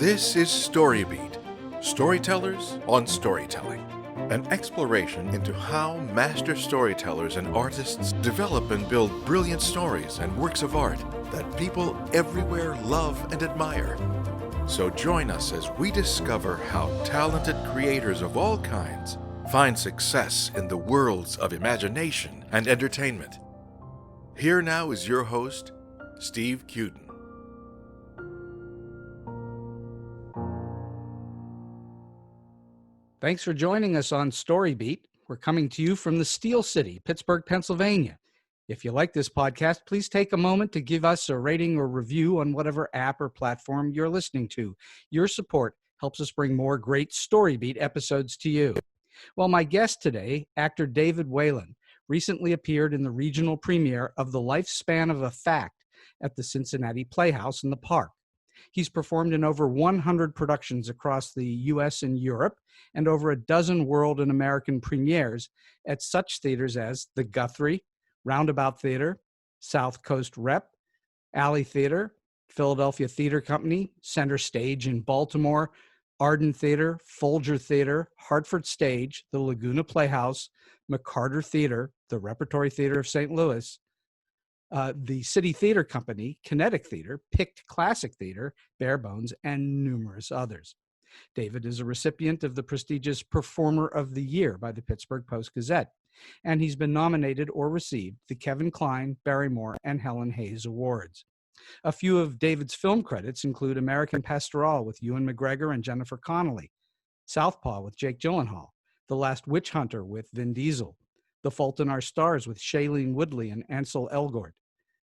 This is StoryBeat, Storytellers on Storytelling, an exploration into how master storytellers and artists develop and build brilliant stories and works of art that people everywhere love and admire. So join us as we discover how talented creators of all kinds find success in the worlds of imagination and entertainment. Here now is your host, Steve Cuden. Thanks for joining us on StoryBeat. We're coming to you from the Steel City, Pittsburgh, Pennsylvania. If you like this podcast, please take a moment to give us a rating or review on whatever app or platform you're listening to. Your support helps us bring more great StoryBeat episodes to you. Well, my guest today, actor David Whalen, recently appeared in the regional premiere of The Lifespan of a Fact at the Cincinnati Playhouse in the Park. He's performed in over 100 productions across the U.S. and Europe, and over a dozen world and American premieres at such theaters as the Guthrie, Roundabout Theatre, South Coast Rep, Alley Theatre, Philadelphia Theatre Company, Center Stage in Baltimore, Arden Theatre, Folger Theatre, Hartford Stage, the Laguna Playhouse, McCarter Theatre, the Repertory Theatre of St. Louis, the City Theatre Company, Kinetic Theatre, PICT Classic Theatre, Barebones, and numerous others. David is a recipient of the prestigious Performer of the Year by the Pittsburgh Post-Gazette, and he's been nominated or received the Kevin Kline, Barrymore, and Helen Hayes Awards. A few of David's film credits include American Pastoral with Ewan McGregor and Jennifer Connelly, Southpaw with Jake Gyllenhaal, The Last Witch Hunter with Vin Diesel, The Fault in Our Stars with Shailene Woodley and Ansel Elgort,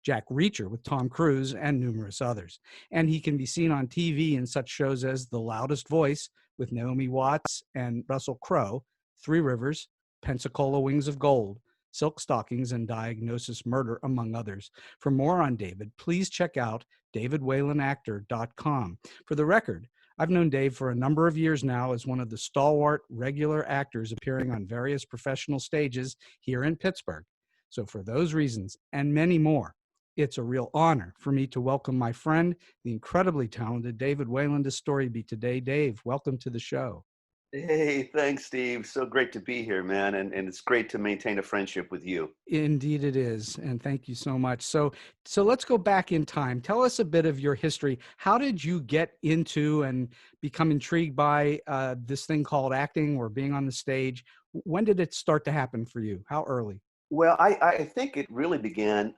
Jack Reacher with Tom Cruise, and numerous others. And he can be seen on TV in such shows as The Loudest Voice with Naomi Watts and Russell Crowe, Three Rivers, Pensacola Wings of Gold, Silk Stockings, and Diagnosis Murder, among others. For more on David, please check out davidwhalenactor.com. For the record, I've known Dave for a number of years now as one of the stalwart regular actors appearing on various professional stages here in Pittsburgh. So for those reasons and many more, it's a real honor for me to welcome my friend, the incredibly talented David Whalen, to StoryBeat today. Dave, welcome to the show. Hey, thanks, Steve. So great to be here, man. And it's great to maintain a friendship with you. Indeed it is. And thank you so much. So let's go back in time. Tell us a bit of your history. How did you get into and become intrigued by this thing called acting or being on the stage? When did it start to happen for you? How early? Well, I think it really began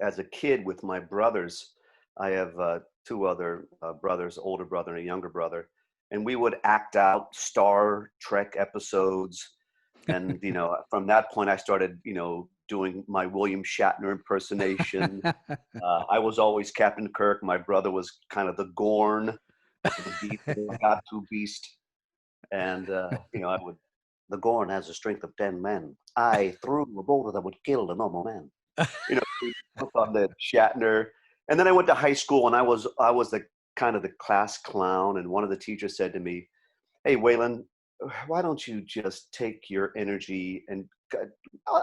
as a kid with my brothers. I have two other brothers, older brother and a younger brother. And we would act out Star Trek episodes. And, from that point, I started, doing my William Shatner impersonation. I was always Captain Kirk. My brother was kind of the Gorn, the God-to beast. And, the Gorn has the strength of 10 men. I threw a boulder that would kill the normal man. On the Shatner. And then I went to high school, and I was the kind of the class clown, and one of the teachers said to me, "Hey, Whalen, why don't you just take your energy and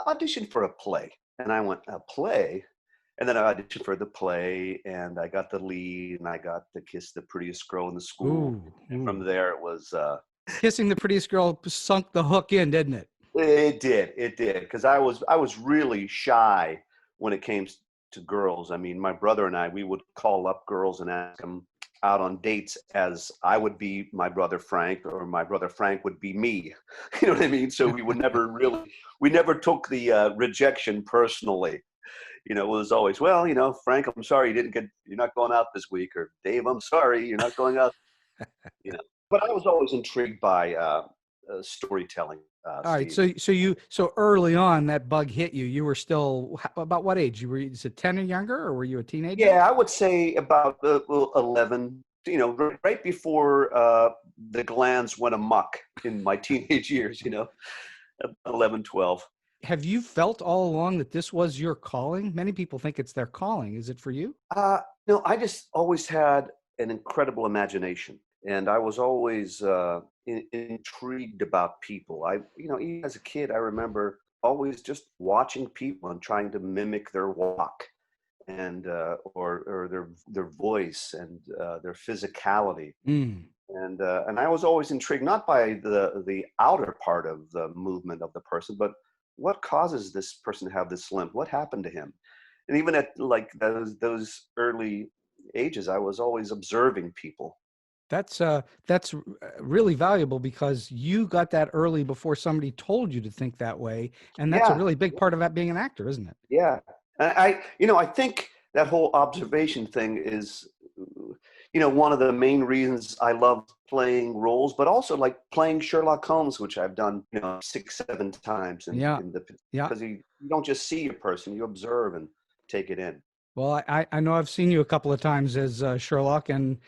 audition for a play?" And I went, "A play?" And then I auditioned for the play, and I got the lead, and I got to kiss the prettiest girl in the school. Ooh. And from there, it was... Kissing the prettiest girl sunk the hook in, didn't it? It did, because I was really shy when it came to girls. I mean, my brother and I, we would call up girls and ask them out on dates as I would be my brother Frank, or my brother Frank would be me. You know what I mean? So we would we never took the rejection personally. It was always, well, Frank, I'm sorry you're not going out this week, or Dave, I'm sorry you're not going out. But I was always intrigued by storytelling. All right, so early on that bug hit you. You were still about what age? Is it 10 or younger, or were you a teenager? Yeah, I would say about 11. Right before the glands went amok in my teenage years. 11, 12. Have you felt all along that this was your calling? Many people think it's their calling. Is it for you? No, I just always had an incredible imagination. And I was always intrigued about people. Even as a kid, I remember always just watching people and trying to mimic their walk. and or their voice and their physicality. Mm. And I was always intrigued not by the outer part of the movement of the person, but what causes this person to have this limp? What happened to him? And even at like those early ages, I was always observing people. That's really valuable because you got that early before somebody told you to think that way, and that's a Yeah, really big part of that being an actor, isn't it? yeah. And I think that whole observation thing is, one of the main reasons I love playing roles, but also like playing Sherlock Holmes, which I've done, 6, 7 times Yeah, in the, yeah. because you don't just see a person, you observe and take it in. Well, I know I've seen you a couple of times as Sherlock, and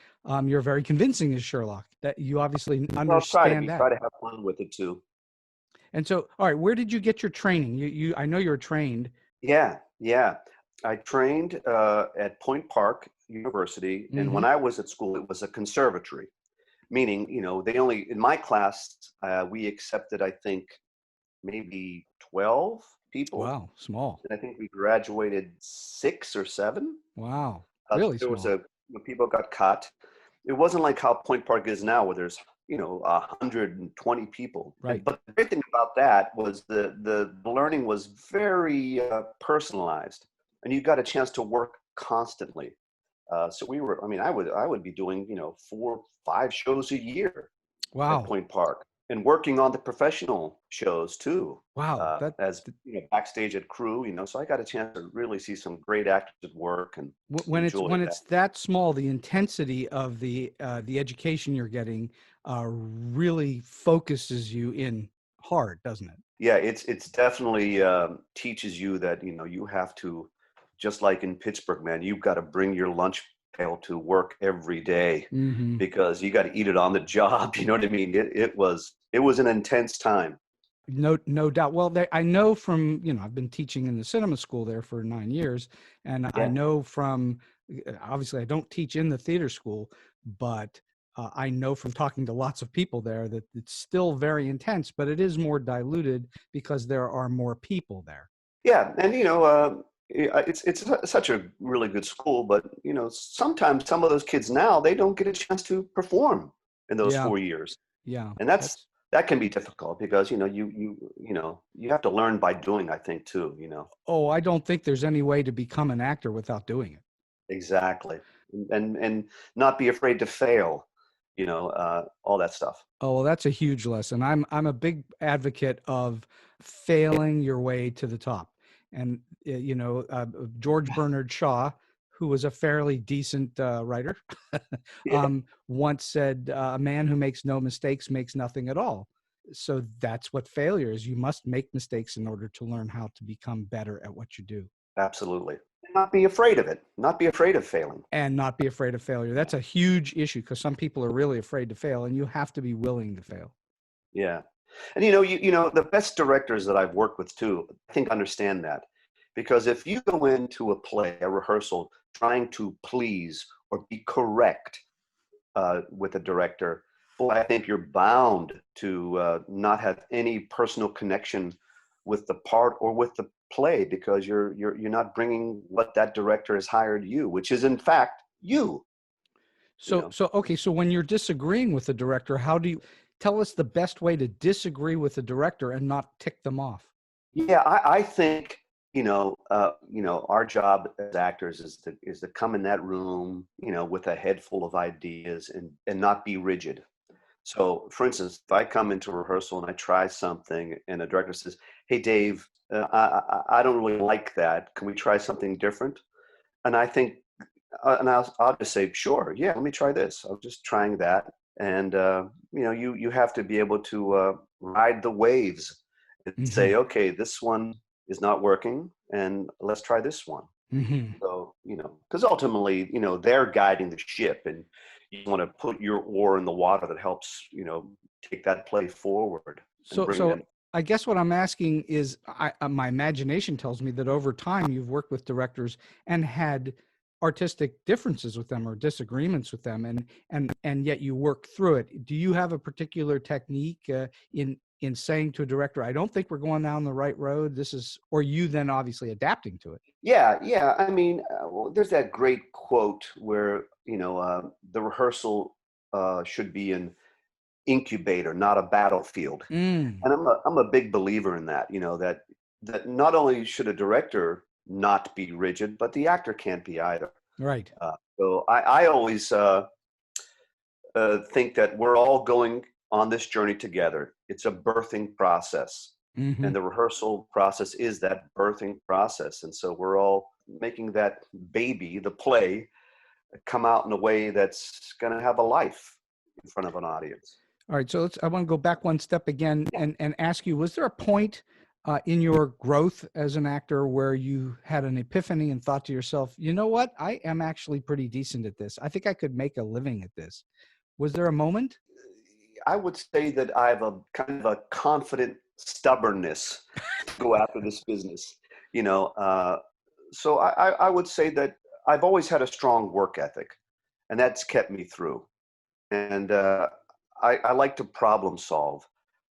you're very convincing as Sherlock. That you obviously Well, understand that. try to have fun with it too. And so, all right, where did you get your training? I know you're trained. Yeah, yeah. I trained at Point Park University, and Hmm. when I was at school, it was a conservatory, meaning, they only, in my class, we accepted, I think, maybe 12 people. Wow, small. And I think we graduated 6 or 7. Wow, So really there was small. when people got cut. It wasn't like how Point Park is now, where there's 120 people. Right. But the great thing about that was the learning was very personalized, and you got a chance to work constantly. So we were. I mean, I would be doing 4, 5 shows a year at Wow. Point Park, and working on the professional shows too, Wow. as backstage at crew. So I got a chance to really see some great actors at work and When it's enjoy when that. it's that small, the intensity of the education you're getting really focuses you in hard, doesn't it? Yeah, it's definitely teaches you that you have to, just like in Pittsburgh, man, you've got to bring your lunch pail to work every day Hmm. because you got to eat it on the job. You know what I mean? It was an intense time. No doubt. Well, I know from, I've been teaching in the cinema school there for 9 years, and I Yeah, know from, obviously I don't teach in the theater school, but I know from talking to lots of people there that it's still very intense, but it is more diluted because there are more people there. yeah, and it's such a really good school, but sometimes some of those kids now they don't get a chance to perform in those Yeah, 4 years. yeah. And that can be difficult because you have to learn by doing, I think, too. Oh, I don't think there's any way to become an actor without doing it. Exactly. And not be afraid to fail, all that stuff. Oh, well, that's a huge lesson. I'm a big advocate of failing your way to the top. And George Bernard Shaw, who was a fairly decent writer, Yeah, once said, "A man who makes no mistakes makes nothing at all." So that's what failure is. You must make mistakes in order to learn how to become better at what you do, absolutely. And not be afraid of it. Not be afraid of failing. and not be afraid of failure. That's a huge issue because some people are really afraid to fail, and you have to be willing to fail. Yeah. And the best directors that I've worked with too, I think understand that. Because if you go into a play, a rehearsal, trying to please or be correct with a director, boy, I think you're bound to not have any personal connection with the part or with the play because you're not bringing what that director has hired you, which is in fact you. You So, know. okay. So when you're disagreeing with the director, how do you tell us the best way to disagree with the director and not tick them off? Yeah, I think our job as actors is to come in that room, with a head full of ideas and not be rigid. So, for instance, if I come into rehearsal and I try something, and the director says, "Hey, Dave, I don't really like that. Can we try something different?" And I think, and I'll just say, "Sure, yeah, let me try this. I'm just trying that." And you have to be able to ride the waves and Hmm. say, "Okay, this one is not working, and let's try this one." Hmm. So, because ultimately, they're guiding the ship, and you want to put your oar in the water that helps, take that play forward and bring So them. I guess what I'm asking is, my imagination tells me that over time you've worked with directors and had artistic differences with them or disagreements with them, and yet you work through it. Do you have a particular technique in in saying to a director, I don't think we're going down the right road? Or you then obviously adapting to it? Yeah. I mean, well, there's that great quote where, the rehearsal should be an incubator, not a battlefield. Mm, And I'm a big believer in that, that not only should a director not be rigid, but the actor can't be either. right. So I always think that we're all going on this journey together. It's a birthing process. Hmm. And the rehearsal process is that birthing process. And so we're all making that baby, the play, come out in a way that's going to have a life in front of an audience. All right. So I want to go back one step again and ask you, was there a point in your growth as an actor where you had an epiphany and thought to yourself, you know what? I am actually pretty decent at this. I think I could make a living at this. Was there a moment? I would say that I have a kind of a confident stubbornness to go after this business, so I would say that I've always had a strong work ethic, and that's kept me through. And I like to problem solve.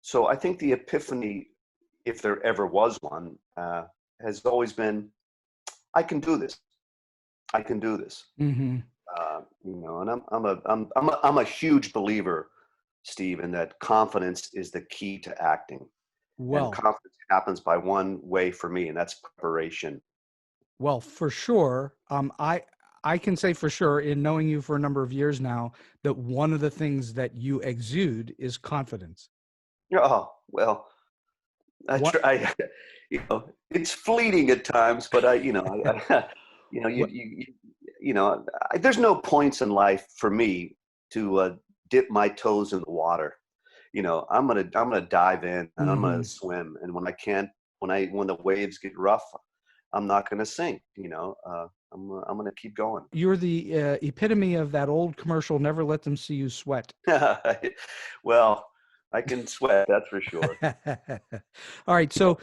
So I think the epiphany, if there ever was one, has always been, I can do this. I can do this. Mm-hmm. And I'm a huge believer, Steve, in that confidence is the key to acting. Well, And confidence happens by one way for me, and that's preparation. well, for sure. I can say for sure, in knowing you for a number of years now, that one of the things that you exude is confidence. Oh, well, I What? try, it's fleeting at times, but there's no points in life for me to dip my toes in the water. I'm gonna dive in and I'm Mm-hmm. gonna swim. And when the waves get rough, I'm not gonna sink. I'm gonna keep going. You're the epitome of that old commercial, never let them see you sweat. Well, I can sweat, that's for sure. All right. So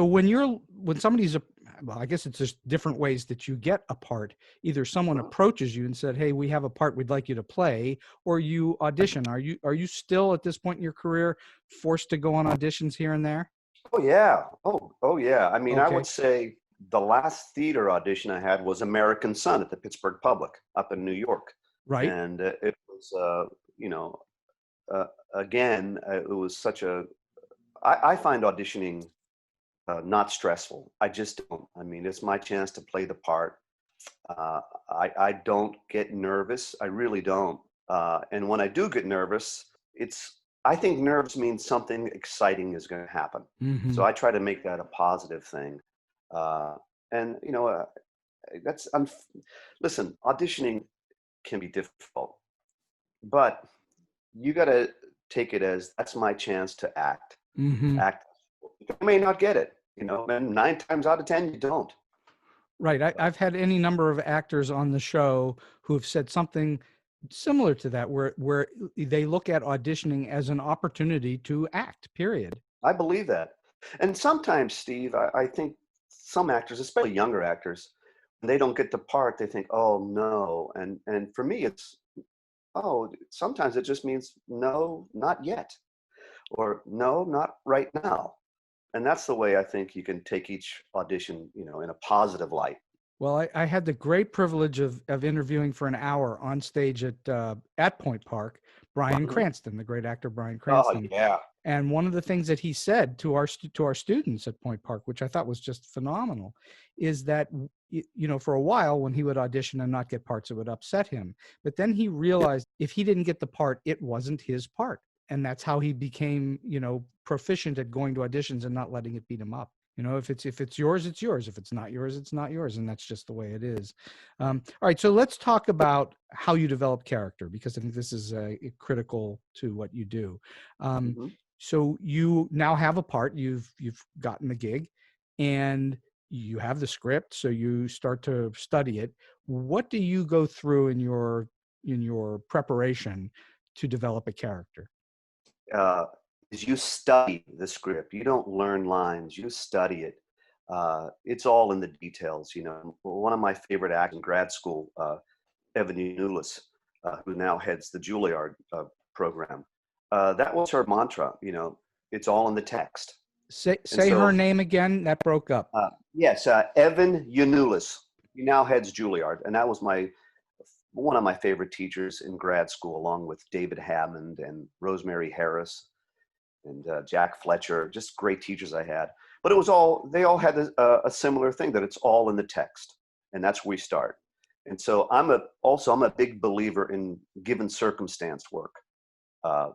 when somebody's well, I guess it's just different ways that you get a part. Either someone approaches you and said, "Hey, we have a part we'd like you to play," or you audition. Are you still at this point in your career forced to go on auditions here and there? Oh yeah. Oh yeah. I mean, I Okay. would say the last theater audition I had was American Son at the Pittsburgh Public up in New York, Right. and it was again it was such a. I find auditioning not stressful. I just don't. I mean, it's my chance to play the part. I don't get nervous. I really don't. And when I do get nervous, I think nerves means something exciting is going to happen. Mm-hmm. So I try to make that a positive thing. And that's listen. Auditioning can be difficult, but you got to take it as that's my chance to act. Mm-hmm. Act. You may not get it, and 9 times out of 10 you don't. Right. I've had any number of actors on the show who have said something similar to that, where they look at auditioning as an opportunity to act, period. I believe that. And sometimes, Steve, I think some actors, especially younger actors, when they don't get the part, they think, oh no. And for me, sometimes it just means no, not yet. Or no, not right now. And that's the way I think you can take each audition, in a positive light. Well, I had the great privilege of interviewing for an hour on stage at Point Park, Bryan Cranston, the great actor Bryan Cranston. Oh yeah. And one of the things that he said to our students at Point Park, which I thought was just phenomenal, is that for a while when he would audition and not get parts, it would upset him. But then he realized if he didn't get the part, it wasn't his part, and that's how he became proficient at going to auditions and not letting it beat him up. If it's yours, it's yours. If it's not yours, it's not yours. And that's just the way it is. All right. So let's talk about how you develop character, because I think this is critical to what you do. So you now have a part, you've gotten the gig, and you have the script. So you start to study it. What do you go through in your preparation to develop a character? Is you study the script. You don't learn lines. You study it. It's all in the details. One of my favorite actors in grad school, Evan Nulis, who now heads the Juilliard program. That was her mantra. It's all in the text. Say her name again. That broke up. Yes, Evan Yanulis. He now heads Juilliard, and that was one of my favorite teachers in grad school, along with David Hammond and Rosemary Harris and Jack Fletcher. Just great teachers I had. But they all had a similar thing, that it's all in the text, and that's where we start. And so I'm a big believer in given circumstance work.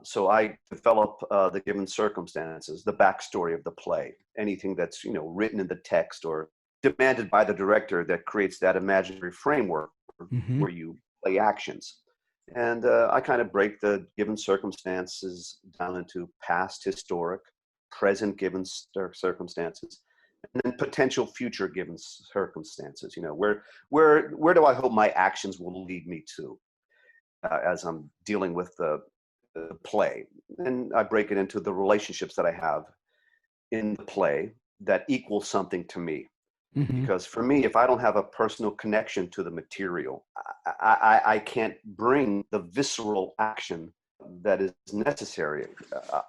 So I develop the given circumstances, the backstory of the play, anything that's written in the text or demanded by the director that creates that imaginary framework where you play actions. And I kind of break the given circumstances down into past historic, present given circumstances, and then potential future given circumstances. Where do I hope my actions will lead me to as I'm dealing with the play? And I break it into the relationships that I have in the play that equal something to me. Because for me, if I don't have a personal connection to the material, I can't bring the visceral action that is necessary,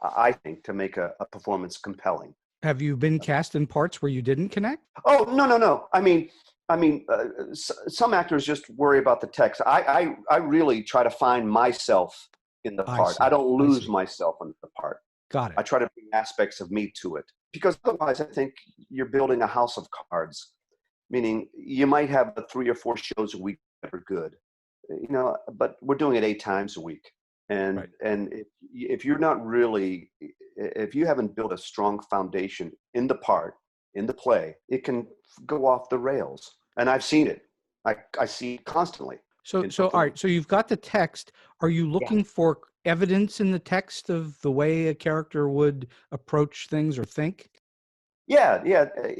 I think, to make a performance compelling. Have you been cast in parts where you didn't connect? Oh, no. I mean, some actors just worry about the text. I really try to find myself in the part. I don't lose myself in the part. Got it. I try to bring aspects of me to it, because otherwise I think you're building a house of cards, meaning you might have 3 or 4 shows a week that are good, but we're doing it 8 times a week. And if you're not really, if you haven't built a strong foundation in the part, in the play, it can go off the rails. And I've seen it. I see it constantly. So all right. So you've got the text. Are you looking for evidence in the text of the way a character would approach things or think? Yeah,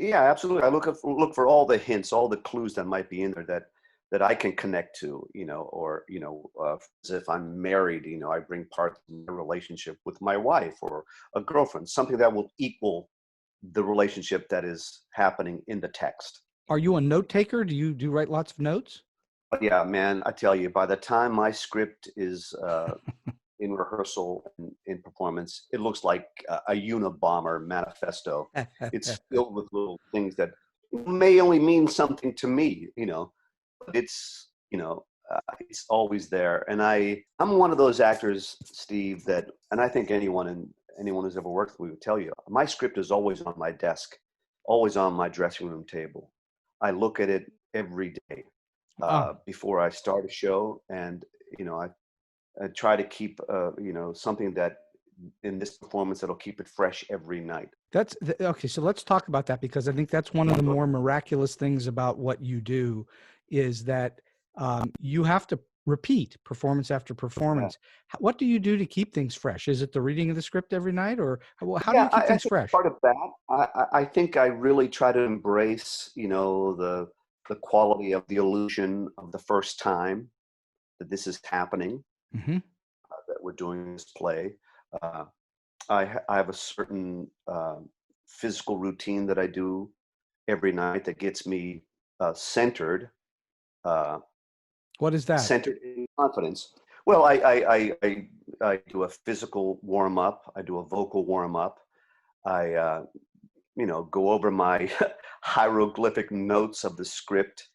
absolutely. I look for all the hints, all the clues that might be in there that I can connect to, or as if I'm married, I bring parts of my relationship with my wife or a girlfriend, something that will equal the relationship that is happening in the text. Are you a note taker? Do you write lots of notes? But yeah, man, I tell you, by the time my script is in rehearsal and in performance, it looks like a Unabomber manifesto. It's filled with little things that may only mean something to me, but it's always there. And I'm one of those actors, Steve, and I think anyone who's ever worked with me would tell you, my script is always on my desk, always on my dressing room table. I look at it every day before I start a show, and I try to keep something that in this performance that'll keep it fresh every night. Okay. So let's talk about that, because I think that's one of the more miraculous things about what you do, is that you have to repeat performance after performance. Yeah. What do you do to keep things fresh? Is it the reading of the script every night, or how do you keep things fresh? Part of that, I think I really try to embrace, the quality of the illusion of the first time that this is happening, that we're doing this play. I have a certain physical routine that I do every night that gets me centered. What is that? Centered in confidence. Well, I do a physical warm up. I do a vocal warm up. I go over my hieroglyphic notes of the script.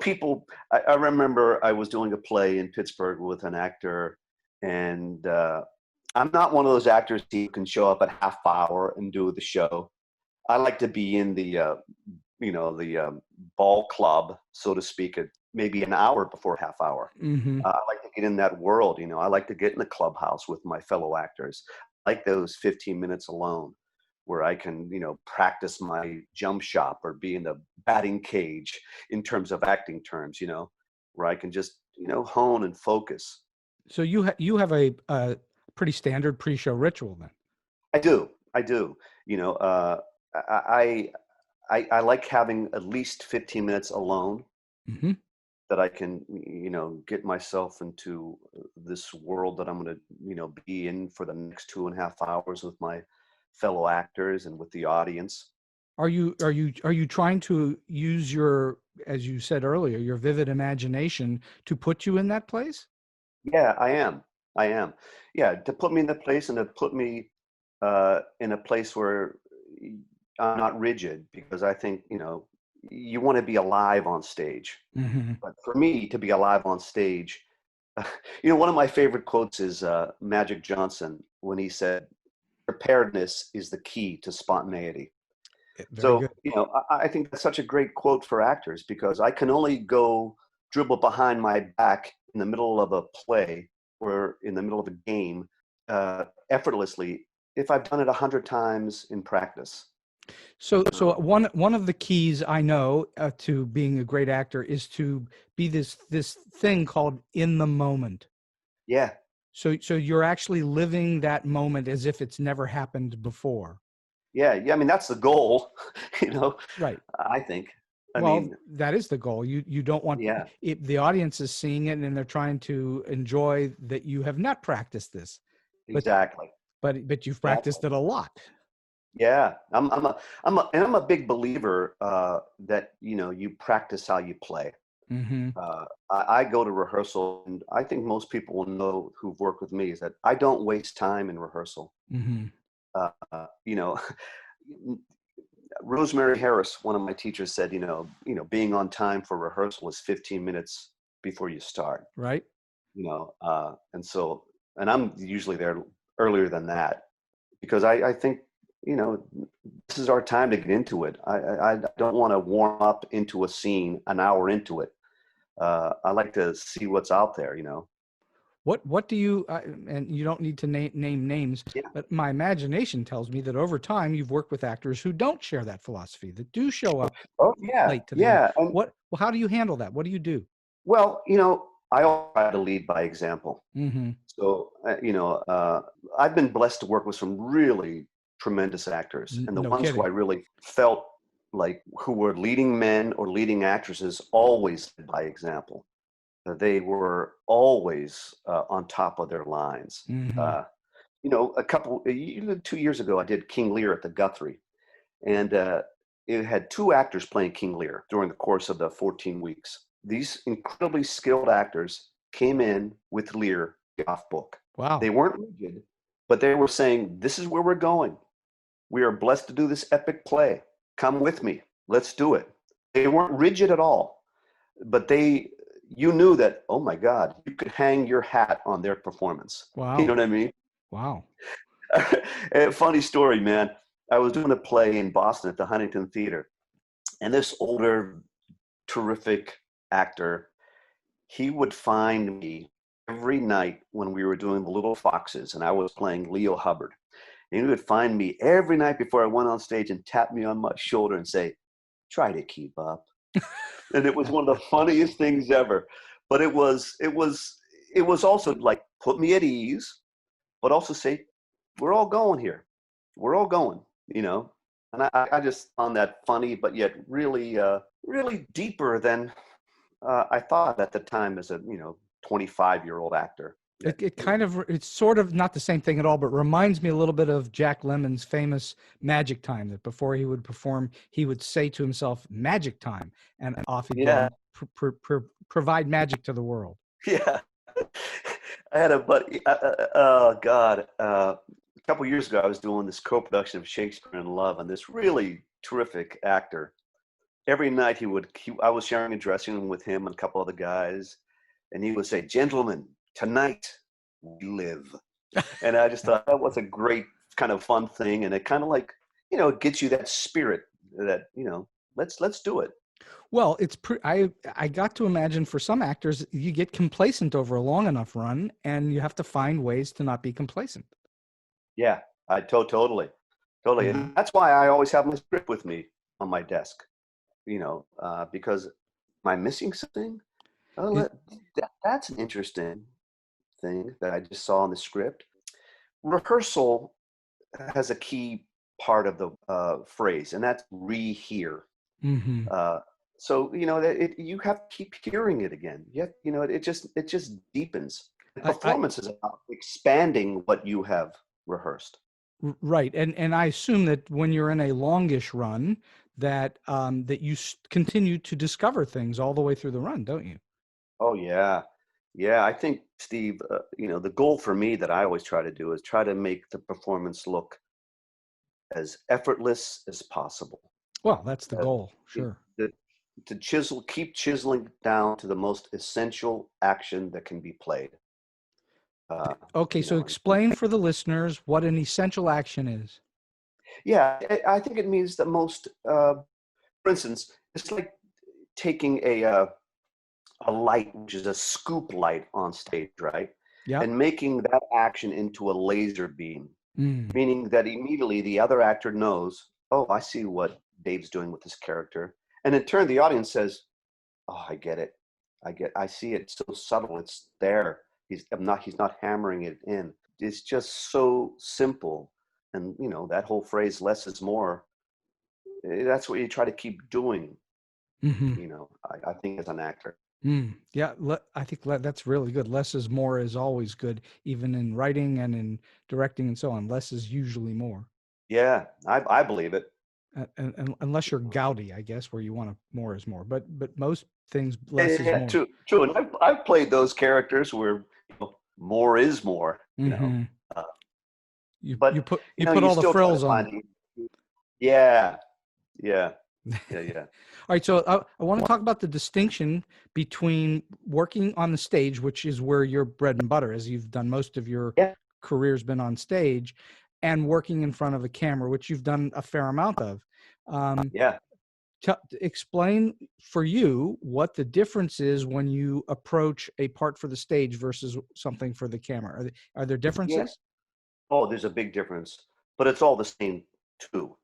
People. I remember I was doing a play in Pittsburgh with an actor, and I'm not one of those actors who can show up at half hour and do the show. I like to be in the ball club, so to speak, at maybe an hour before half hour. I like to get in that world. I like to get in the clubhouse with my fellow actors. I like those 15 minutes alone where I can, practice my jump shot or be in the batting cage in terms of acting terms, where I can just, hone and focus. So you have a pretty standard pre-show ritual then. I do. I like having at least 15 minutes alone that I can, get myself into this world that I'm going to, be in for the next 2.5 hours with my fellow actors and with the audience. Are you trying to use your, as you said earlier, your vivid imagination to put you in that place? Yeah, I am. Yeah, to put me in that place and to put me in a place where I'm not rigid, because I think, you want to be alive on stage. Hmm. But for me to be alive on stage, one of my favorite quotes is Magic Johnson, when he said, preparedness is the key to spontaneity. Very So, good. I think that's such a great quote for actors, because I can only go dribble behind my back in the middle of a play or in the middle of a game effortlessly if I've done it 100 times in practice. So one of the keys I know to being a great actor is to be this thing called in the moment. Yeah, So you're actually living that moment as if it's never happened before. yeah. I mean, that's the goal, you know, Right. I think. I Well, mean, that is the goal. You don't want yeah, if the audience is seeing it and they're trying to enjoy that you have not practiced this, but exactly. but you've Exactly. practiced it a lot. Yeah, I'm a big believer that, you practice how you play. Mm-hmm. I go to rehearsal, and I think most people will know who've worked with me is that I don't waste time in rehearsal. Mm-hmm. Uh, you know, Rosemary Harris, one of my teachers, said, being on time for rehearsal is 15 minutes before you start. Right. And I'm usually there earlier than that, because I think, this is our time to get into it. I don't want to warm up into a scene an hour into it. I like to see what's out there. What do you and you don't need to name names, Yeah. but my imagination tells me that over time you've worked with actors who don't share that philosophy, that do show up Oh yeah, late to the game. yeah. And Well, how do you handle that? What do you do? well, I always try to lead by example. Mm-hmm. So, I've been blessed to work with some really tremendous actors, and the No ones who I kidding. really felt like who were leading men or leading actresses always led by example. They were always on top of their lines. Mm-hmm. Uh, 2 years ago, I did King Lear at the Guthrie, and it had two actors playing King Lear during the course of the 14 weeks. These incredibly skilled actors came in with Lear off book. They Wow. weren't rigid, but they were saying, "This is where we're going. We are blessed to do this epic play. Come with me. Let's do it." They weren't rigid at all, but you knew that, oh my God, you could hang your hat on their performance. You know Wow. what I mean? Wow. A funny story, man. I was doing a play in Boston at the Huntington Theatre, and this older, terrific actor, he would find me every night when we were doing The Little Foxes, and I was playing Leo Hubbard. And he would find me every night before I went on stage and tap me on my shoulder and say, "Try to keep up." And it was one of the funniest things ever. But it was also like put me at ease, but also say, "We're all going here. We're all going." And I just found that funny, but yet really, really deeper than I thought at the time as a 25-year-old actor. It's sort of not the same thing at all, but reminds me a little bit of Jack Lemmon's famous Magic Time, that before he would perform, he would say to himself, "Magic time," and off he'd go Yeah, and provide magic to the world. yeah. I had a buddy. Oh God, a couple years ago, I was doing this co-production of Shakespeare in Love, and this really terrific actor. Every night I was sharing a dressing room with him and a couple other guys, and he would say, "Gentlemen, tonight we live." And I just thought that was a great kind of fun thing, and it kind of like it gets you that spirit that let's do it. Well, I got to imagine for some actors, you get complacent over a long enough run, and you have to find ways to not be complacent. Yeah, I totally, totally, Mhm. and that's why I always have my script with me on my desk. Because am I missing something? Oh, It, that's an interesting thing that I just saw in the script. Rehearsal has a key part of the phrase, and that's rehear. mhm. Uh, so that you have to keep hearing it again. It just deepens. The I performance is about expanding what you have rehearsed. Right, and I assume that when you're in a longish run, that you continue to discover things all the way through the run, don't you? Oh yeah, yeah. I think Steve, the goal for me that I always try to do is try to make the performance look as effortless as possible. Well, that's the goal, it- sure. to keep chiseling down to the most essential action that can be played. Okay, so explain for the listeners what an essential action is. Yeah, I think it means the most. For instance, it's like taking a light, which is a scoop light on stage, right? Yeah. And making that action into a laser beam, Mm. meaning that immediately the other actor knows, oh, I see what Dave's doing with this character. And in turn, the audience says, oh, I get it. I see it. It's so subtle. It's there. He's not hammering it in. It's just so simple. And, that whole phrase, less is more, that's what you try to keep doing, Mm-hmm. I think as an actor. Yeah, I think that's really good. Less is more is always good, even in writing and in directing and so on. Less is usually more. Yeah, I believe it. And unless you're Gaudi, I guess, where you want more is more. But most things, less is more. True. And I've played those characters where more is more. Mm-hmm. Uh, You but put you all the still try to frills on. find Yeah. All right, so I want to talk about the distinction between working on the stage, which is where your bread and butter, as you've done most of your Yeah. career's been on stage, and working in front of a camera, which you've done a fair amount of. Yeah. Explain for you what the difference is when you approach a part for the stage versus something for the camera. Are there differences? Yeah. Oh, there's a big difference, but it's all the same too.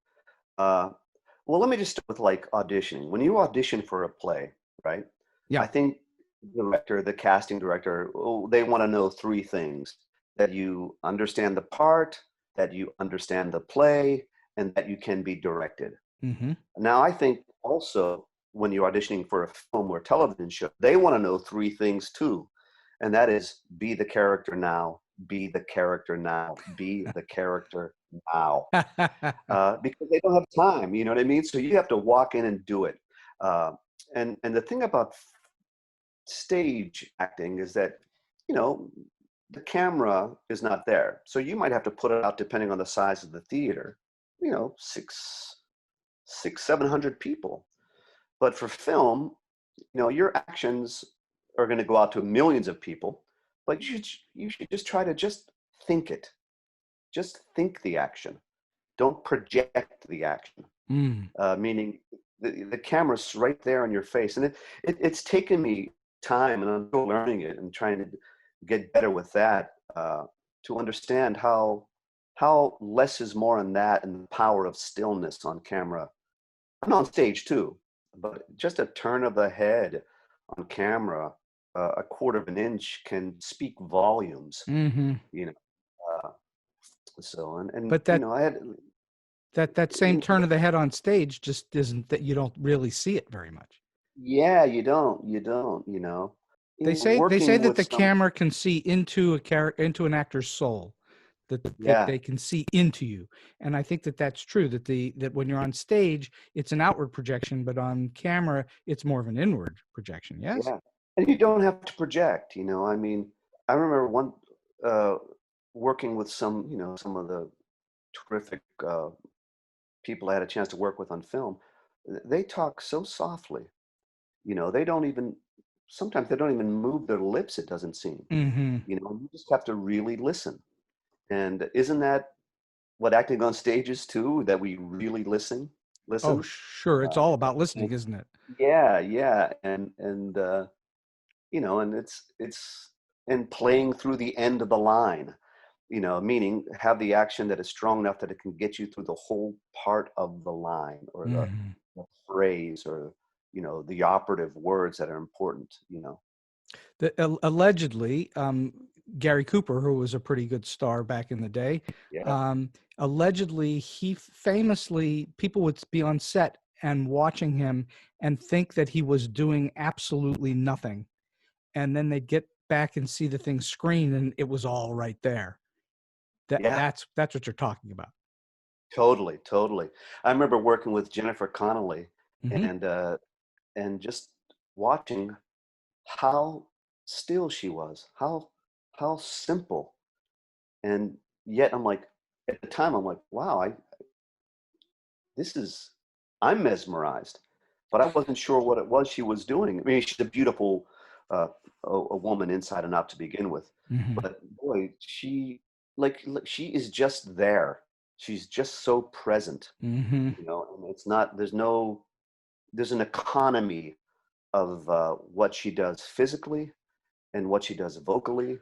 Well, let me just start with like auditioning. When you audition for a play, right? Yeah. I think the casting director, they want to know three things: that you understand the part, that you understand the play, and that you can be directed. Mm-hmm. Now, I think also when you're auditioning for a film or television show, they want to know three things too. And that is be the character now, be the character now, be the character now. Because they don't have time, you know what I mean? So you have to walk in and do it. And the thing about stage acting is that, the camera is not there. So you might have to put it out depending on the size of the theater, 700 people. But for film, your actions are going to go out to millions of people, but you should just try to just think it. Just think the action. Don't project the action. Meaning the camera's right there on your face. And it's taken me time, and I'm still learning it and trying to get better with that, to understand how less is more on that, and the power of stillness on camera. I'm on stage too, but just a turn of the head on camera, a quarter of an inch can speak volumes. Mm-hmm. So and but I had that same turn of the head on stage just isn't that you don't really see it very much. Yeah, you don't. They say that the camera can see into into an actor's soul, that they can see into you, and I think that that's true. That when you're on stage, it's an outward projection, but on camera, it's more of an inward projection. Yes. Yeah, and you don't have to project. I mean, I remember working with some of the terrific people I had a chance to work with on film. They talk so softly. They don't even. Sometimes they don't even move their lips. It doesn't seem. Mm-hmm. You just have to really listen. And isn't that what acting on stage is too? That we really listen. Oh, sure. It's all about listening, isn't it? Yeah, and and it's and playing through the end of the line. Meaning have the action that is strong enough that it can get you through the whole part of the line, or the phrase, or the operative words that are important. Allegedly, Gary Cooper, who was a pretty good star back in the day, allegedly, he famously, people would be on set and watching him and think that he was doing absolutely nothing. And then they'd get back and see the thing screen and it was all right there. That's what you're talking about. Totally. I remember working with Jennifer Connelly, and just watching how still she was, how simple. And yet I'm like, at the time I'm like, wow, I'm mesmerized, but I wasn't sure what it was she was doing. I mean, she's a beautiful uh, a woman inside and out to begin with, Hmm. but boy, she is just there. She's just so present, Hmm. and it's not, there's an economy of what she does physically and what she does vocally,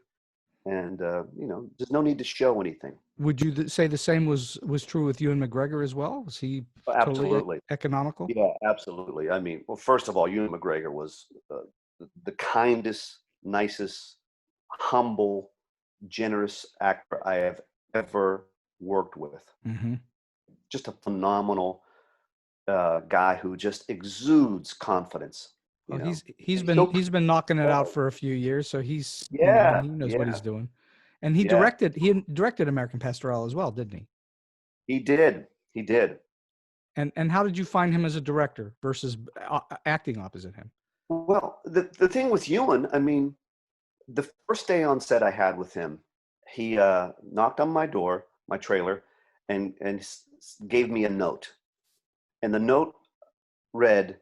and there's no need to show anything. Would you say the same was true with Ewan McGregor as well? Was he totally Absolutely. economical? Yeah, absolutely. I mean, well, first of all, Ewan McGregor was the kindest, nicest, humble, generous actor I have ever worked with. Hmm. Just a phenomenal guy who just exudes confidence. Oh, You know, he's and he's so he's been knocking it out controlled. for a few years, so he's Yeah, he knows what yeah, he's doing. And yeah. he directed American Pastoral as well, didn't he? He did. He did. And how did you find him as a director versus acting opposite him? Well, the thing with Ewan, I mean, the first day on set I had with him, he knocked on my door, my trailer, and gave me a note. And the note read,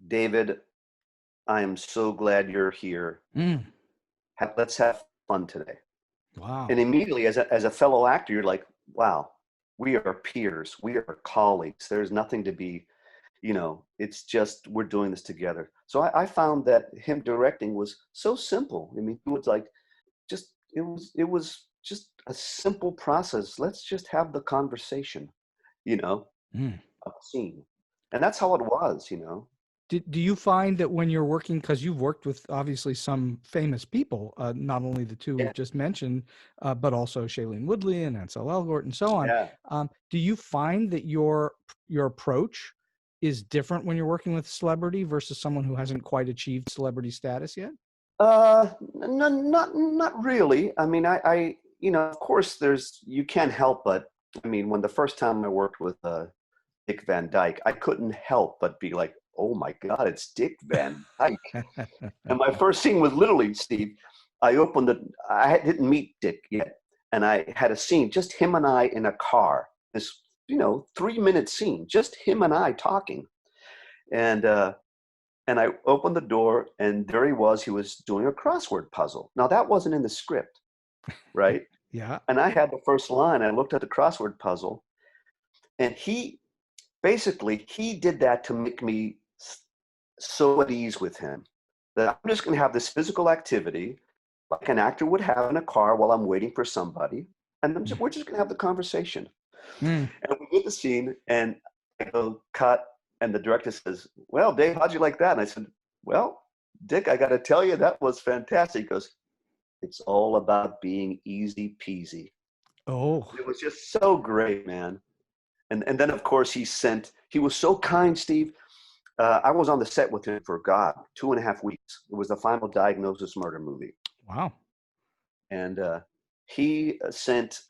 "David, I am so glad you're here. Mm, Let's have fun today." wow. And immediately, as a fellow actor, you're like, "Wow, we are peers. We are colleagues. There's nothing to be, it's just we're doing this together." So I found that him directing was so simple. I mean, it was like it was just a simple process. Let's just have the conversation, you know, Mm. of a scene, and that's how it was. Do you find that when you're working, because you've worked with obviously some famous people, not only the two Yeah, we've just mentioned, but also Shailene Woodley and Ansel Elgort and so on, yeah. do you find that your approach is different when you're working with a celebrity versus someone who hasn't quite achieved celebrity status yet? Not really. I mean, of course, you can't help but. I mean, when the first time I worked with Dick Van Dyke, I couldn't help but be like, "Oh my God, it's Dick Van Dyke!" And my first scene was literally, Steve. Didn't meet Dick yet, and I had a scene just him and I in a car. This 3-minute scene, just him and I talking, and and I opened the door, and there he was. He was doing a crossword puzzle. Now that wasn't in the script, right? Yeah. And I had the first line. I looked at the crossword puzzle, and he did that to make me so at ease with him that I'm just going to have this physical activity like an actor would have in a car while I'm waiting for somebody, and we're just going to have the conversation. Mm. And we did the scene, and I go cut, and the director says, "Well, Dave, how'd you like that?" And I said, "Well, Dick, I got to tell you, that was fantastic." He goes, "It's all about being easy peasy." Oh, It was just so great, man. And then of course he was so kind, Steve. I was on the set with him for God 2.5 weeks. It was the Final Diagnosis murder movie, wow. and he sent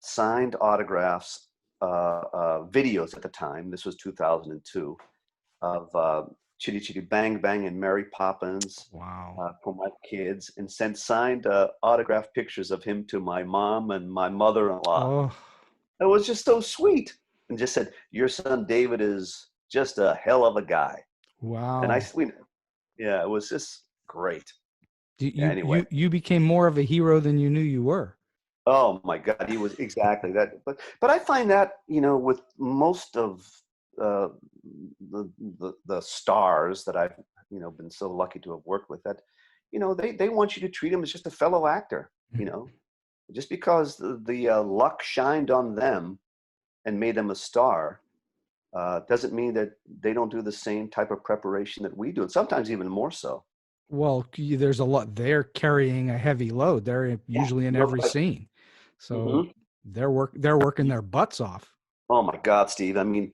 signed autographs, videos at the time. This was 2002 of Chitty Chitty Bang Bang and Mary Poppins Wow. for my kids, and sent signed autographed pictures of him to my mom and my mother-in-law. Oh, It was just so sweet, and just said, "Your son David is just a hell of a guy." And wow. yeah, it was just great. You, Yeah, you anyway, you you became more of a hero than you knew you were. oh my God, he was exactly that. But I find that with most of uh, the stars that I've been so lucky to have worked with, that they want you to treat him as just a fellow actor. Just because the luck shined on them and made them a star, doesn't mean that they don't do the same type of preparation that we do, and sometimes even more so. Well, there's a lot. They're carrying a heavy load. They're Yeah, usually in no every question. scene, so Hmm. they're working their butts off. Oh my God, Steve. I mean,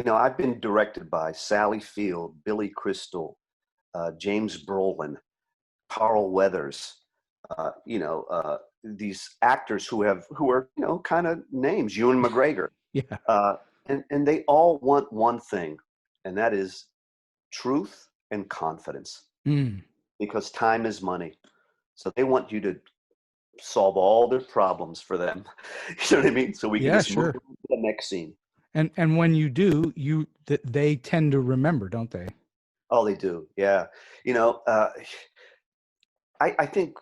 I've been directed by Sally Field, Billy Crystal, James Brolin, Carl Weathers. These actors who are kind of names, Ewan McGregor, Yeah. uh, and they all want one thing, and that is truth and confidence, Mm. because time is money. So they want you to solve all their problems for them. You know what I mean? So we can Yeah, just move on sure. to the next scene. And when you do, they tend to remember, don't they? Oh, they do. Yeah. You know, I think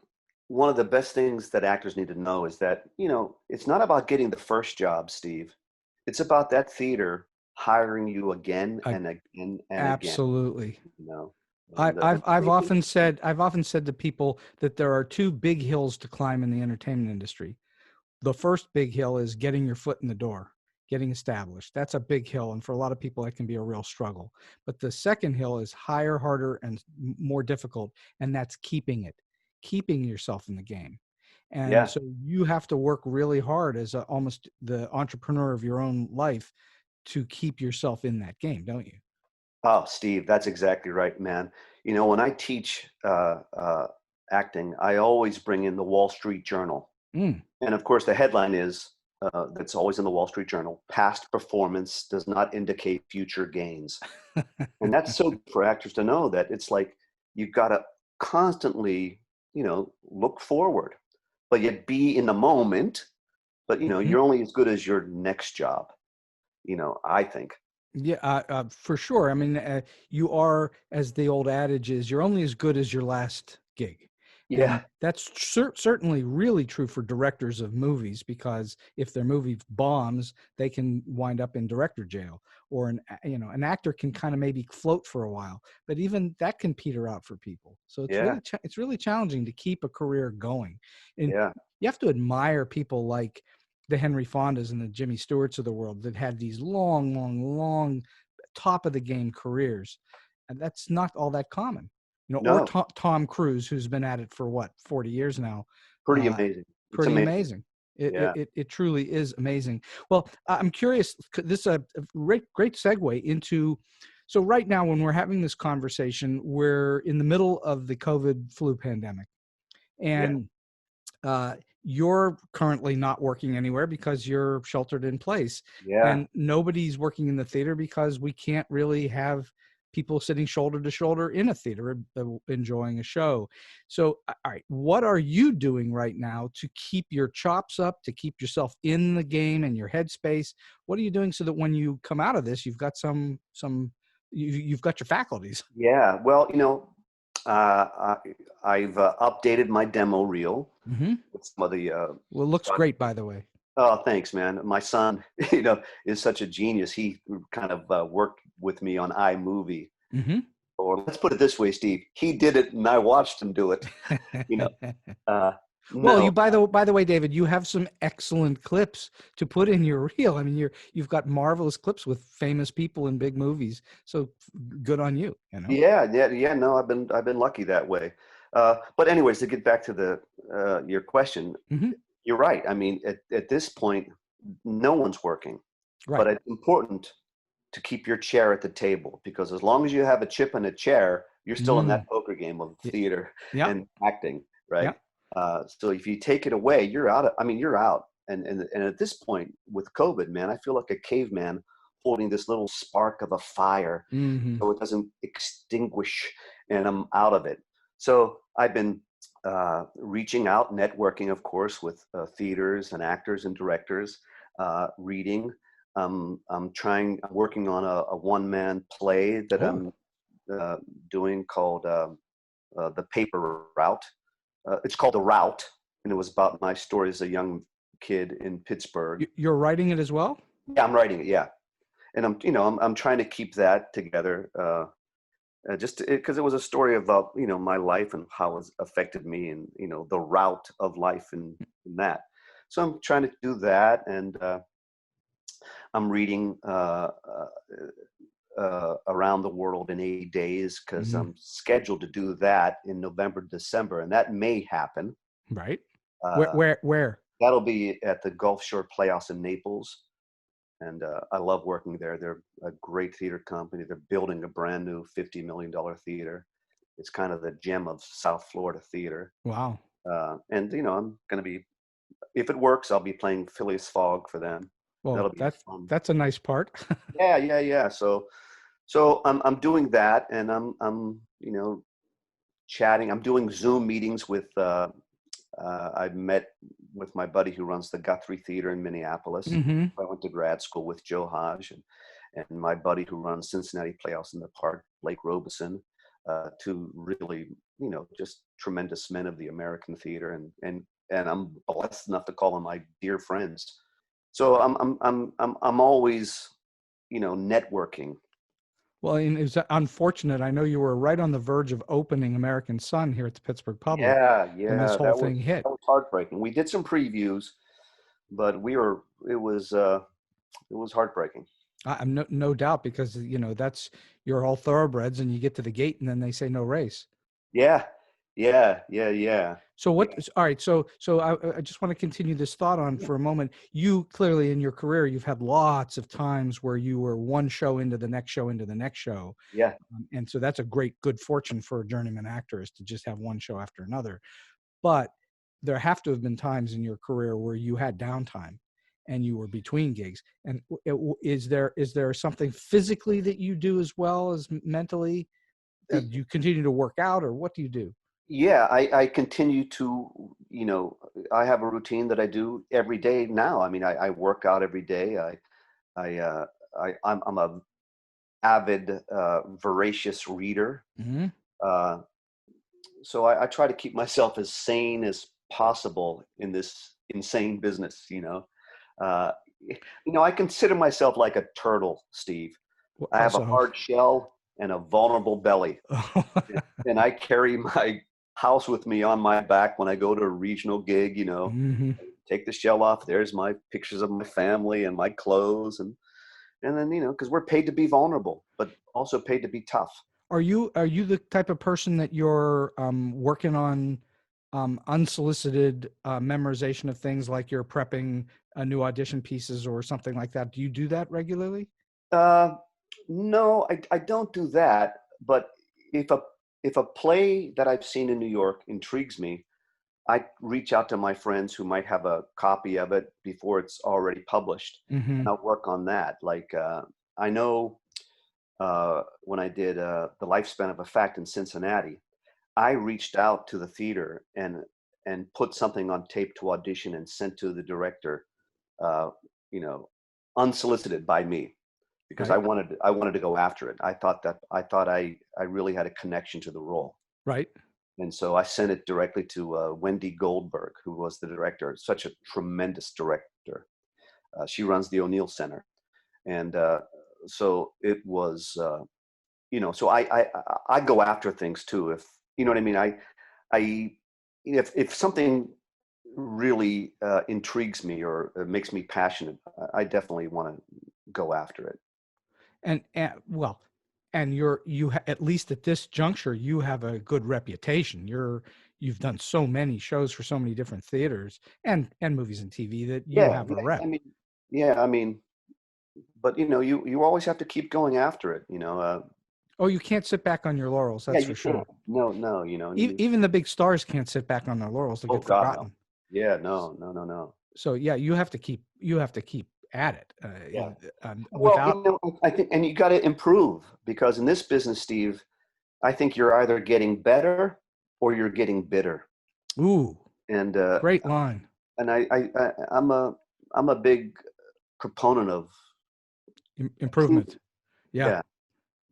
one of the best things that actors need to know is that, you know, it's not about getting the first job, Steve. It's about that theater hiring you again I, and again and again, absolutely. you know. I, And I've I've same thing- often said to people that there are two big hills to climb in the entertainment industry. The first big hill is getting your foot in the door, getting established. That's a big hill, and for a lot of people, that can be a real struggle. But the second hill is higher, harder, and more difficult, and that's keeping yourself in the game. And yeah. so you have to work really hard as almost the entrepreneur of your own life to keep yourself in that game, don't you? Oh, Steve, that's exactly right, man. You know, when I teach acting, I always bring in the Wall Street Journal. Mm. And of course, the headline is that's always in the Wall Street Journal: past performance does not indicate future gains. And that's so good for actors to know, that it's like you've got to constantly, you know, look forward, but yet be in the moment. But, you know, Mhm. you're only as good as your next job, you know, I think. Yeah, for sure. I mean, you are, as the old adage is, you're only as good as your last gig. And Yeah. that's certainly really true for directors of movies, because if their movie bombs, they can wind up in director jail, or an actor can kind of maybe float for a while, but even that can peter out for people. So it's Yeah. it's really challenging to keep a career going. And Yeah. you have to admire people like the Henry Fondas and the Jimmy Stewarts of the world that had these long, long, long top of the game careers. And that's not all that common. Or No, Tom Cruise, who's been at it for what, 40 years now. pretty Uh, amazing. It's Pretty amazing. amazing. It, it Yeah. it it truly is amazing. Well, I'm curious. This is a great segue into. So right now, when we're having this conversation, we're in the middle of the COVID flu pandemic, Yeah. and uh, you're currently not working anywhere because you're sheltered in place, Yeah. and nobody's working in the theater because we can't really have people sitting shoulder to shoulder in a theater enjoying a show. So, all right, what are you doing right now to keep your chops up, to keep yourself in the game and your headspace? What are you doing so that when you come out of this, you've got you've got your faculties? Yeah. Well, you know, I've updated my demo reel Mm-hmm. with some of the. Well, it looks great, by the way. Oh, thanks, man. My son, you know, is such a genius. He kind of worked with me on iMovie. Mm-hmm. Or let's put it this way, Steve. He did it, and I watched him do it. You know. Uh, Well, no. by the way, David, you have some excellent clips to put in your reel. I mean, you've got marvelous clips with famous people in big movies. So good on you, you know? Yeah. Yeah. Yeah. No, I've been lucky that way. But anyways, to get back to the your question, Hmm. you're right. I mean, at this point, no one's working, but Right. it's important to keep your chair at the table, because as long as you have a chip and a chair, you're still in Mm. that poker game of Y- theater Yeah. and acting, Yeah. right? So if you take it away, you're out. I mean, you're out. And at this point with COVID, man, I feel like a caveman holding this little spark of a fire, Hmm. so it doesn't extinguish, and I'm out of it. So I've been reaching out, networking, of course, with theaters and actors and directors, reading. I'm working on a one-man play that Oh, I'm uh, doing called The Paper Route. It's called The Route, and it was about my story as a young kid in Pittsburgh. you're writing it as well? Yeah, I'm writing it. Yeah, and I'm trying to keep that together, just because it was a story about, you know, my life and how it's affected me, and, you know, the route of life in that. So I'm trying to do that, and I'm reading Around the World in 80 Days, because Hmm. I'm scheduled to do that in November, December, and that may happen. Right. Where, Uh, where, where? that'll be at the Gulf Shore Playhouse in Naples. And I love working there. They're a great theater company. They're building a brand new $50 million theater. It's kind of the gem of South Florida theater. Wow. And, you know, I'm going to be, if it works, I'll be playing Phileas Fogg for them. Well, That'll be fun. that's a nice part. Yeah, yeah, yeah. So I'm doing that, and I'm you know, chatting. I'm doing Zoom meetings with. I met with my buddy who runs the Guthrie Theatre in Minneapolis. Mm-hmm. I went to grad school with Joe Hodge, and my buddy who runs Cincinnati Playhouse in the Park, Blake Robeson, two really, just tremendous men of the American theater, and I'm blessed enough to call them my dear friends. So I'm always, networking. Well, and it was unfortunate. I know you were right on the verge of opening American Son here at the Pittsburgh Public. Yeah, And this whole thing hit. That was heartbreaking. We did some previews, but it was heartbreaking. I'm no doubt, because that's, you're all thoroughbreds, and you get to the gate and then they say no race. Yeah. So all right. So I just want to continue this thought on for a moment. You clearly in your career, you've had lots of times where you were one show into the next show into the next show. Yeah. And so that's a good fortune for a journeyman actor, is to just have one show after another. But there have to have been times in your career where you had downtime and you were between gigs. And is there something physically that you do as well as mentally? Do you continue to work out, or what do you do? Yeah, I continue to, I have a routine that I do every day now. I mean, I work out every day. I'm a avid, voracious reader. Mm-hmm. So I try to keep myself as sane as possible in this insane business. I consider myself like a turtle, Steve. I have a hard shell and a vulnerable belly, and I carry my house with me on my back when I go to a regional gig. Mm-hmm. Take the shell off. There's my pictures of my family and my clothes, and then because we're paid to be vulnerable, but also paid to be tough. Are you the type of person that you're working on unsolicited memorization of things, like you're prepping new audition pieces or something like that? Do you do that regularly? No, I don't do that. But if a play that I've seen in New York intrigues me, I reach out to my friends who might have a copy of it before it's already published, Mm-hmm. and I'll work on that. Like I know when I did The Lifespan of a Fact in Cincinnati, I reached out to the theater and put something on tape to audition and sent to the director, unsolicited by me, because Right. I wanted to go after it. I thought I really had a connection to the role. Right. And so I sent it directly to Wendy Goldberg, who was the director. Such a tremendous director. She runs the O'Neill Center, and so it was, So I go after things too. If you know what I mean. If something really intrigues me or makes me passionate, I definitely want to go after it. And at least at this juncture, you have a good reputation. You've done so many shows for so many different theaters and movies and TV that you have a rep. But you always have to keep going after it. Oh, you can't sit back on your laurels. That's for sure. No. Even the big stars can't sit back on their laurels. They get forgotten. No. Yeah, no. So yeah, you have to keep at it. I think, and you got to improve, because in this business, Steve, I think you're either getting better or you're getting bitter. Ooh, and great line. And I'm a big proponent of improvement.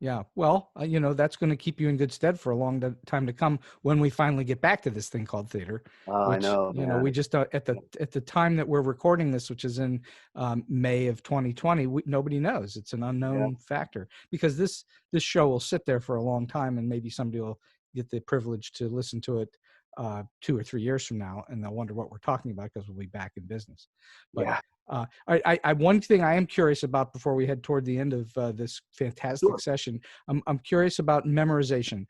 Yeah. Well, that's going to keep you in good stead for a long time to come when we finally get back to this thing called theater. I know. We just at the time that we're recording this, which is in May of 2020, nobody knows. It's an unknown factor, because this show will sit there for a long time, and maybe somebody will get the privilege to listen to it 2 or 3 years from now, and they'll wonder what we're talking about, because we'll be back in business. But one thing I am curious about before we head toward the end of this fantastic session, I'm curious about memorization.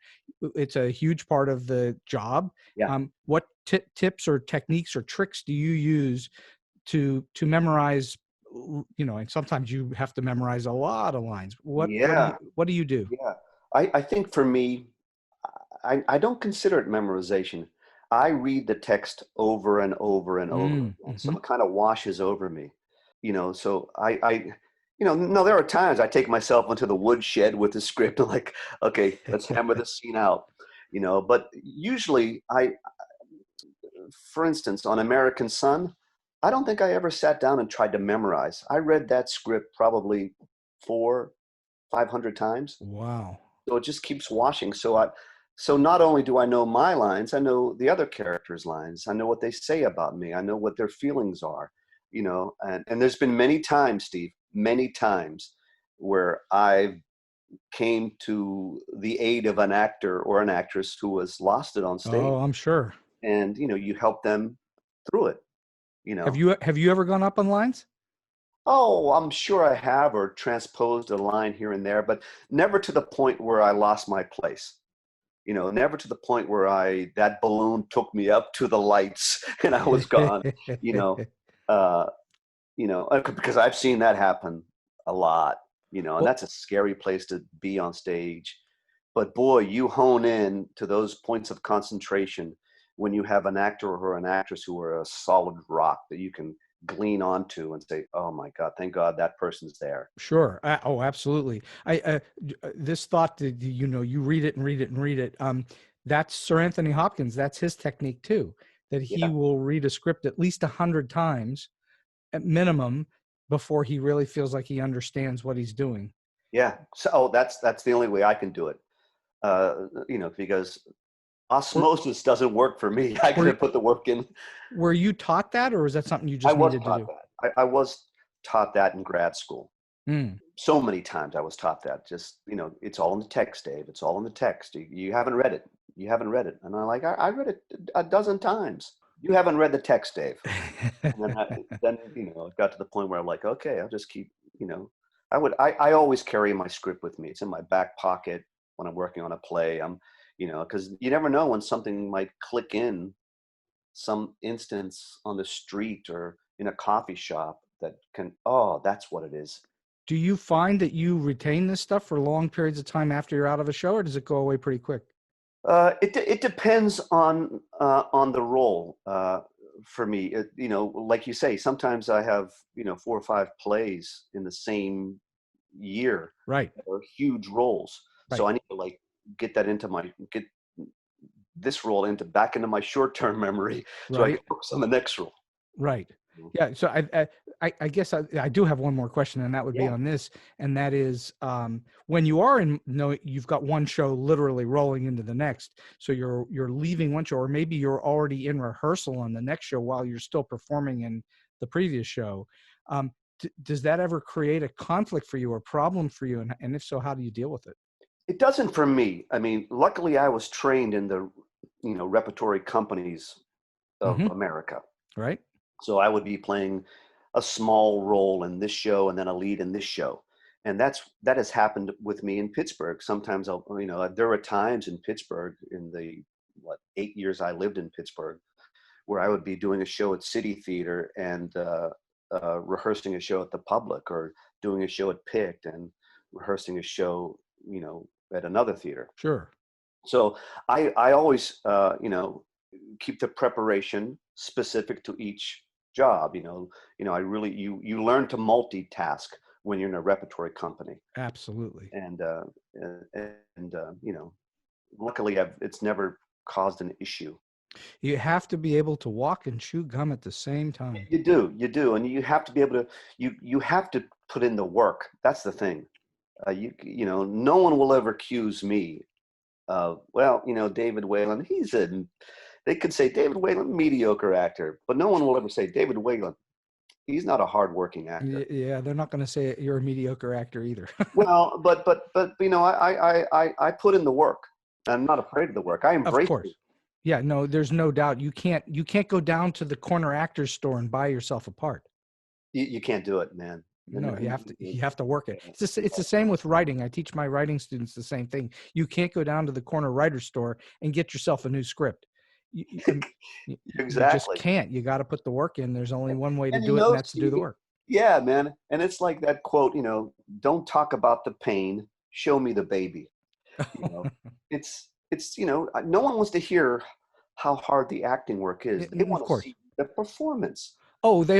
It's a huge part of the job. Yeah. What tips or techniques or tricks do you use to memorize? And sometimes you have to memorize a lot of lines. What do you do? Yeah, I think for me, I don't consider it memorization. I read the text over and over and over, and so it kind of washes over me, So no, there are times I take myself into the woodshed with the script and like, okay, let's hammer this scene out, But usually, for instance, on American Son, I don't think I ever sat down and tried to memorize. I read that script probably 400-500 times. Wow. So it just keeps washing. So not only do I know my lines, I know the other characters' lines. I know what they say about me. I know what their feelings are, and there's been many times, Steve, many times where I came to the aid of an actor or an actress who was lost it on stage. Oh, I'm sure. And, you help them through it, Have you ever gone up on lines? Oh, I'm sure I have, or transposed a line here and there, but never to the point where I lost my place. Never to the point where that balloon took me up to the lights and I was gone, because I've seen that happen a lot, and that's a scary place to be on stage. But boy, you hone in to those points of concentration when you have an actor or an actress who are a solid rock that you can glean onto and say, oh my God, thank God that person's there. Sure. Oh, absolutely. This thought that, you read it and read it and read it. That's Sir Anthony Hopkins. That's his technique too, that he will read a script at least 100 times at minimum before he really feels like he understands what he's doing. Yeah. So that's the only way I can do it. Because osmosis doesn't work for me. I got to put the work in. Were you taught that, or was that something you just needed to do? I was taught that in grad school. So many times I was taught that. Just, it's all in the text, Dave. It's all in the text. You haven't read it. You haven't read it. And I read it a dozen times. You haven't read the text, Dave. And then it got to the point where I'm like, okay, I'll just keep, I always carry my script with me. It's in my back pocket when I'm working on a play. Because you never know when something might click in some instance on the street or in a coffee shop that can, that's what it is. Do you find that you retain this stuff for long periods of time after you're out of a show, or does it go away pretty quick? It depends on the role. For me, like you say, sometimes I have 4 or 5 plays in the same year, right? Or huge roles, right. So I need to get this role back into my short-term memory, so I can focus on the next role. Right. Yeah. So I guess I do have one more question, and that would be on this, and that is when you are you've got one show literally rolling into the next, so you're leaving one show, or maybe you're already in rehearsal on the next show while you're still performing in the previous show. Does that ever create a conflict for you or problem for you, and if so, how do you deal with it? It doesn't for me. I mean, luckily I was trained in the repertory companies of America. Right. So I would be playing a small role in this show and then a lead in this show. And that has happened with me in Pittsburgh. Sometimes there were times in Pittsburgh in the 8 years I lived in Pittsburgh where I would be doing a show at City Theatre and rehearsing a show at the Public, or doing a show at PICT and rehearsing a show, at another theater. Sure. So I always, keep the preparation specific to each job. I really, you learn to multitask when you're in a repertory company. Absolutely. And luckily it's never caused an issue. You have to be able to walk and chew gum at the same time. You do. And you have to be able to, you have to put in the work. That's the thing. No one will ever accuse me of, David Whalen, they could say David Whalen, mediocre actor, but no one will ever say David Whalen, he's not a hardworking actor. Yeah, they're not going to say you're a mediocre actor either. Well, but I put in the work. I'm not afraid of the work. I embrace it. Yeah, no, there's no doubt. You can't go down to the corner actor's store and buy yourself a part. You can't do it, man. No, you have to work it. It's the same with writing. I teach my writing students the same thing. You can't go down to the corner writer's store and get yourself a new script. Exactly. You just can't. You got to put the work in. There's only one way to do it, and that's to do the work. Yeah, man. And it's like that quote, don't talk about the pain, show me the baby. It's no one wants to hear how hard the acting work is. They want to see the performance. Oh, the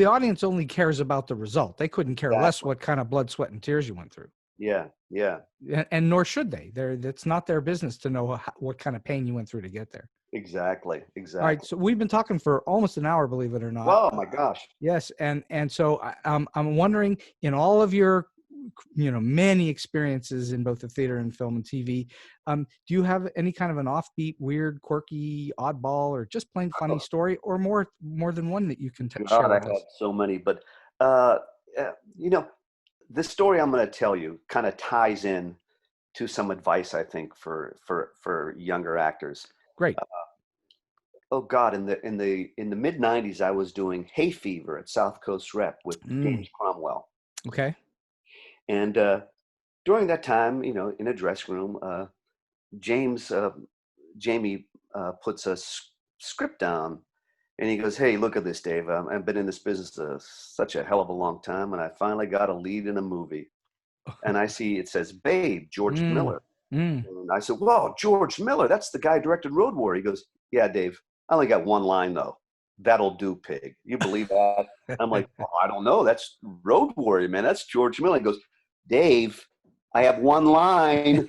audience only cares about the result. They couldn't care less what kind of blood, sweat, and tears you went through. Yeah. And nor should they. That's not their business to know what kind of pain you went through to get there. Exactly. All right, so we've been talking for almost an hour, believe it or not. Oh my gosh. Yes, and so I'm wondering, in all of your, many experiences in both the theater and film and TV, do you have any kind of an offbeat, weird, quirky, oddball, or just plain funny story, or more than one that you can share God, I with have us? so many, but uh, you know, the story I'm going to tell you kind of ties in to some advice I think for younger actors. Great. Oh God, in the mid '90s, I was doing Hay Fever at South Coast Rep with James Cromwell, Okay. and during that time, in a dressing room, James Jamie puts a script down, and he goes, "Hey, look at this, Dave. I've been in this business such a hell of a long time, and I finally got a lead in a movie." And I see it says, "Babe, George Miller." And I said, "Whoa, George Miller, that's the guy who directed Road Warrior." He goes, "Yeah, Dave, I only got one line though. That'll do, pig." You believe that? I'm like, "Oh, I don't know. That's Road Warrior, man. That's George Miller." He goes, "Dave, I have one line."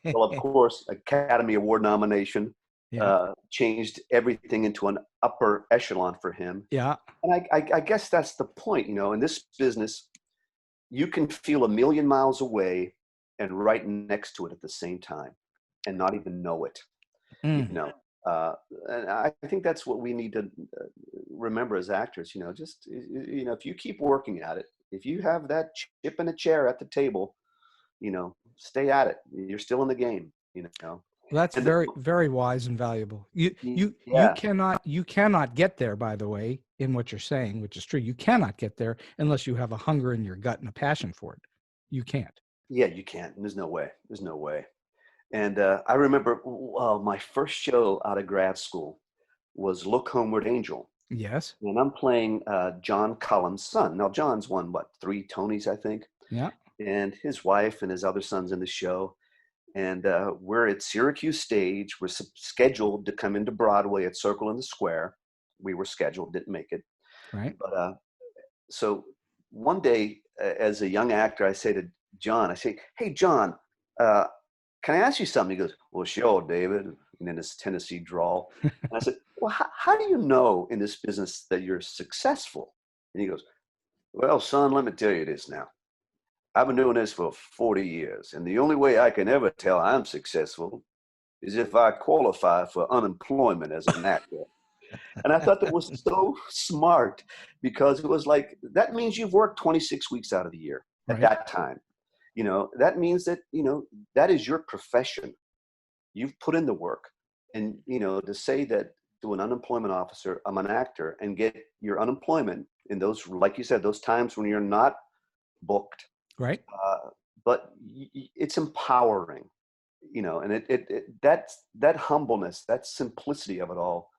Well, of course, Academy Award nomination Yeah. changed everything into an upper echelon for him. Yeah. And I guess that's the point, in this business, you can feel a million miles away and right next to it at the same time and not even know it, you Mm. know. And I think that's what we need to remember as actors, just, if you keep working at it, if you have that chip in a chair at the table, stay at it. You're still in the game. Well, that's And very, very wise and valuable. You yeah, cannot get there, by the way, in what you're saying, which is true. You cannot get there unless you have a hunger in your gut and a passion for it. You can't. yeah, you can't. There's no way. There's no way. And I remember my first show out of grad school was Look Homeward Angel. Yes. And I'm playing John Cullum's son. Now, John's won, 3 Tonys, I think. Yeah. And his wife and his other son's in the show. And we're at Syracuse Stage. We're scheduled to come into Broadway at Circle in the Square. We were scheduled, didn't make it. Right. But so one day, as a young actor, I say to John, "Hey, John, can I ask you something?" He goes, "Well, sure, David," and in his Tennessee drawl. And I said, "Well, how do you know in this business that you're successful?" And he goes, "Well, son, let me tell you this now. I've been doing this for 40 years, and the only way I can ever tell I'm successful is if I qualify for unemployment as an actor." And I thought that was so smart, because it was like, that means you've worked 26 weeks out of the year at Right. that time. That means that, that is your profession. You've put in the work. And, to say that to an unemployment officer, "I'm an actor," and get your unemployment in those, like you said, those times when you're not booked, Right. but it's empowering, and that humbleness, that simplicity of it all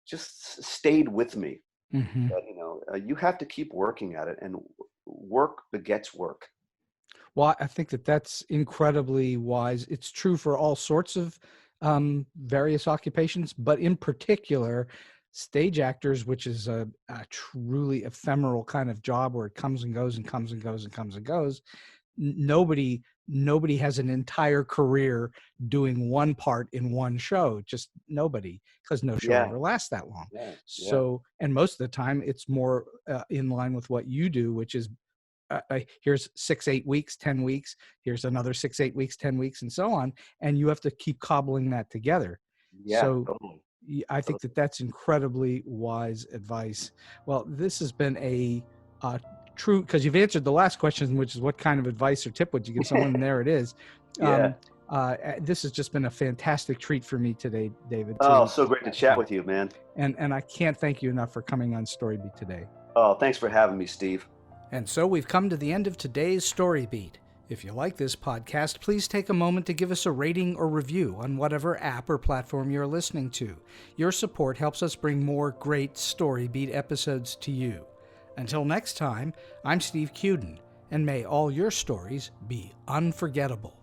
just stayed with me. Mm-hmm. That, you have to keep working at it, and work begets work. Well, I think that's incredibly wise. It's true for all sorts of various occupations, but in particular, stage actors, which is a truly ephemeral kind of job where it comes and goes and comes and goes and comes and goes. Nobody has an entire career doing one part in one show. Just nobody, because no show Yeah. ever lasts that long. Yeah. So, and most of the time, it's more in line with what you do, which is here's 6, 8 weeks, 10 weeks. Here's another 6, 8 weeks, 10 weeks, and so on. And you have to keep cobbling that together. Yeah. So Totally. I think that's incredibly wise advice. Well, this has been a true, because you've answered the last question, which is what kind of advice or tip would you give someone? And there it is. Yeah. This has just been a fantastic treat for me today, David. Oh, so great to chat with you, man. And I can't thank you enough for coming on StoryBeat today. Oh, thanks for having me, Steve. And so we've come to the end of today's StoryBeat. If you like this podcast, please take a moment to give us a rating or review on whatever app or platform you're listening to. Your support helps us bring more great StoryBeat episodes to you. Until next time, I'm Steve Cuden, and may all your stories be unforgettable.